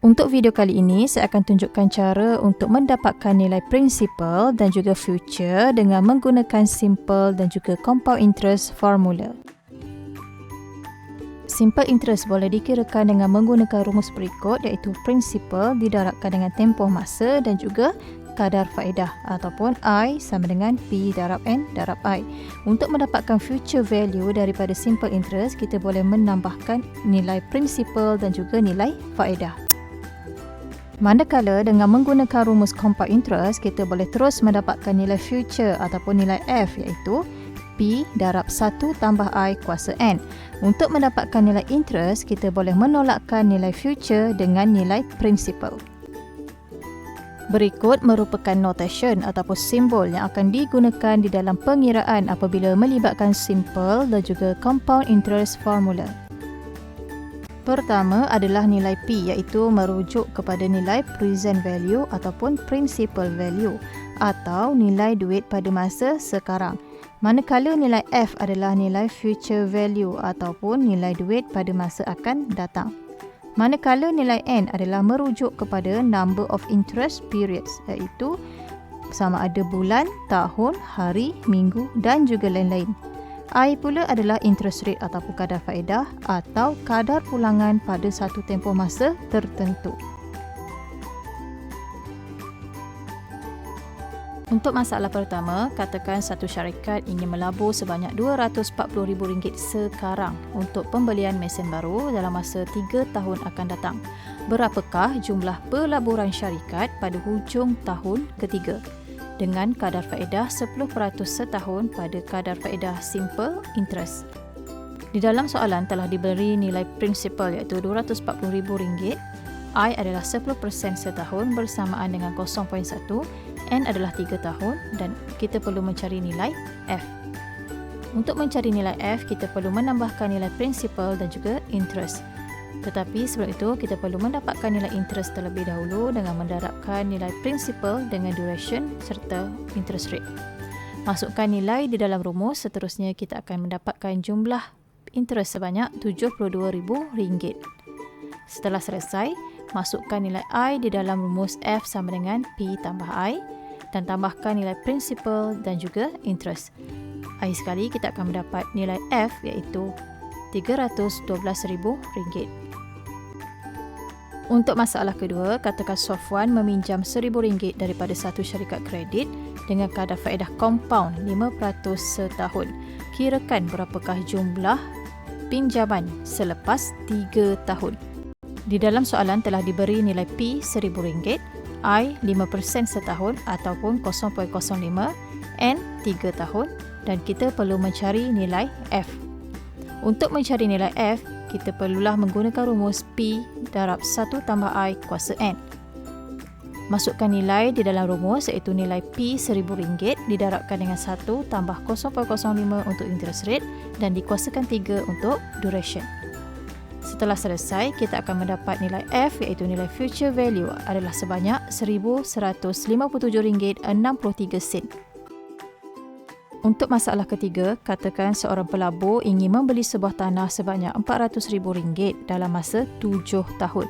Untuk video kali ini, saya akan tunjukkan cara untuk mendapatkan nilai principal dan juga future dengan menggunakan simple dan juga compound interest formula. Simple interest boleh dikirakan dengan menggunakan rumus berikut, iaitu principal didarabkan dengan tempoh masa dan juga kadar faedah ataupun I sama dengan P darab N darab I. Untuk mendapatkan future value daripada simple interest, kita boleh menambahkan nilai principal dan juga nilai faedah. Manakala dengan menggunakan rumus compound interest, kita boleh terus mendapatkan nilai future ataupun nilai F, iaitu P darab 1 tambah I kuasa N. Untuk mendapatkan nilai interest, kita boleh menolakkan nilai future dengan nilai principal. Berikut merupakan notation ataupun simbol yang akan digunakan di dalam pengiraan apabila melibatkan simple dan juga compound interest formula. Pertama adalah nilai P, iaitu merujuk kepada nilai present value ataupun principal value atau nilai duit pada masa sekarang. Manakala nilai F adalah nilai future value ataupun nilai duit pada masa akan datang. Manakala nilai N adalah merujuk kepada number of interest periods, iaitu sama ada bulan, tahun, hari, minggu dan juga lain-lain. I pula adalah interest rate ataupun kadar faedah atau kadar pulangan pada satu tempoh masa tertentu. Untuk masalah pertama, katakan satu syarikat ingin melabur sebanyak RM240,000 sekarang untuk pembelian mesin baru dalam masa 3 tahun akan datang. Berapakah jumlah pelaburan syarikat pada hujung tahun ketiga? Dengan kadar faedah 10% setahun pada kadar faedah simple interest. Di dalam soalan telah diberi nilai principal iaitu RM240,000, I adalah 10% setahun bersamaan dengan 0.1, N adalah 3 tahun dan kita perlu mencari nilai F. Untuk mencari nilai F, kita perlu menambahkan nilai principal dan juga interest. Tetapi sebelum itu, kita perlu mendapatkan nilai interest terlebih dahulu dengan mendarabkan nilai principal dengan duration serta interest rate. Masukkan nilai di dalam rumus, seterusnya kita akan mendapatkan jumlah interest sebanyak RM72,000. Setelah selesai, masukkan nilai I di dalam rumus F sama dengan P tambah I dan tambahkan nilai principal dan juga interest. Akhir sekali, kita akan mendapat nilai F iaitu RM312,000. Untuk masalah kedua, katakan Sofwan meminjam RM1,000 daripada satu syarikat kredit dengan kadar faedah compound 5% setahun. Kirakan berapakah jumlah pinjaman selepas 3 tahun. Di dalam soalan telah diberi nilai P RM1,000, I 5% setahun ataupun 0.05, N 3 tahun dan kita perlu mencari nilai F. Untuk mencari nilai F, kita perlulah menggunakan rumus P darab 1 tambah I kuasa N. Masukkan nilai di dalam rumus iaitu nilai P RM1,000 didarabkan dengan 1 tambah 0.05 untuk interest rate dan dikuasakan 3 untuk duration. Setelah selesai, kita akan mendapat nilai F iaitu nilai future value adalah sebanyak RM1,157,63. Untuk masalah ketiga, katakan seorang pelabur ingin membeli sebuah tanah sebanyak RM400,000 dalam masa 7 tahun.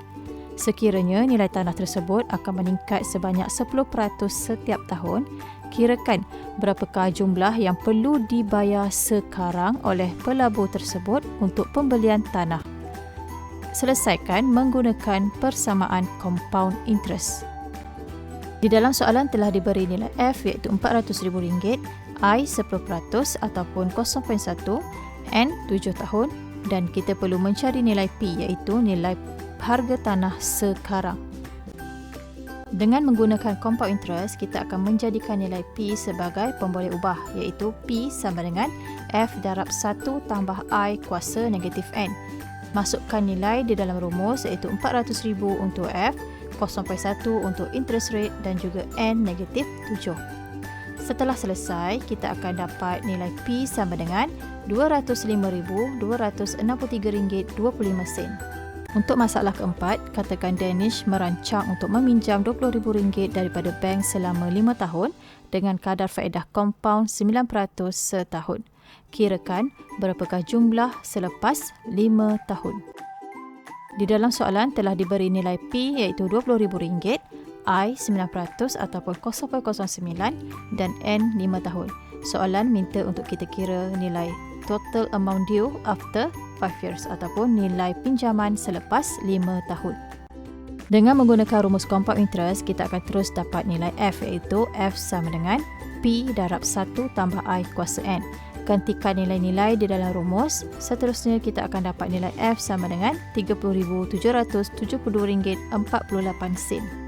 Sekiranya nilai tanah tersebut akan meningkat sebanyak 10% setiap tahun, kirakan berapakah jumlah yang perlu dibayar sekarang oleh pelabur tersebut untuk pembelian tanah. Selesaikan menggunakan persamaan compound interest. Di dalam soalan telah diberi nilai F iaitu RM400,000, I 10% ataupun 0.1, N 7 tahun dan kita perlu mencari nilai P iaitu nilai harga tanah sekarang. Dengan menggunakan compound interest, kita akan menjadikan nilai P sebagai pemboleh ubah iaitu P sama dengan F darab 1 tambah I kuasa negatif N. Masukkan nilai di dalam rumus iaitu RM400,000 untuk F, 0.1 untuk interest rate dan juga N negatif 7. Setelah selesai, kita akan dapat nilai P sama dengan RM205,263,25. Untuk masalah keempat, katakan Danish merancang untuk meminjam RM20,000 daripada bank selama 5 tahun dengan kadar faedah compound 9% setahun. Kirakan berapakah jumlah selepas 5 tahun. Di dalam soalan telah diberi nilai P iaitu RM20,000, I 9% ataupun 0.09 dan N 5 tahun. Soalan minta untuk kita kira nilai total amount due after 5 years ataupun nilai pinjaman selepas 5 tahun. Dengan menggunakan rumus compound interest, kita akan terus dapat nilai F iaitu F sama dengan P darab 1 tambah I kuasa N. Gantikan nilai-nilai di dalam rumus. Seterusnya kita akan dapat nilai F sama dengan RM30,772.48.